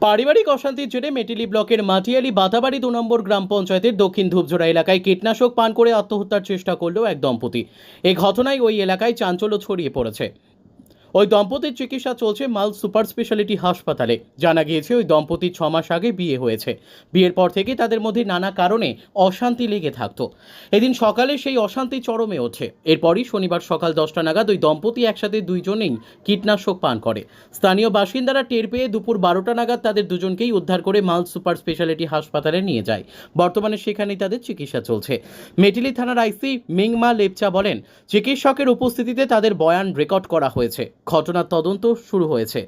পারিবারিক অশান্তির জেরে মেটিলি ব্লকের মাটিয়ালি বাতাবাড়ি 2 নম্বর গ্রাম পঞ্চায়েতের দক্ষিণ ধূপঝোড়া এলাকায় কীটনাশক পান করে আত্মহত্যার চেষ্টা করল এক দম্পতি। এই ঘটনায় ওই এলাকায় চাঞ্চল্য ছড়িয়ে পড়েছে। ওই দম্পতির চিকিৎসা চলছে মাল সুপার স্পেশালিটি হাসপাতালে। জানা গিয়েছে ওই দম্পতির 6 মাস আগে বিয়ে হয়েছে। বিয়ের পর থেকে তাদের মধ্যে নানা কারণে অশান্তি লেগে থাকতো। এদিন সকালে সেই অশান্তি চরমে ওঠে। এরপরই শনিবার সকাল 10টা নাগাদ ওই দম্পতি একসাথে দুইজনেই কীটনাশক পান করে। স্থানীয় বাসিন্দারা টের পেয়ে দুপুর 12টা নাগাদ তাদের দুজনকেই উদ্ধার করে মাল সুপার স্পেশালিটি হাসপাতালে নিয়ে যায়। বর্তমানে সেখানেই তাদের চিকিৎসা চলছে। মেটিলি থানার আইসি মিংমা লেপচা বলেন, চিকিৎসকের উপস্থিতিতে তাদের বয়ান রেকর্ড করা হয়েছে। ঘটনার তদন্ত শুরু হয়েছে।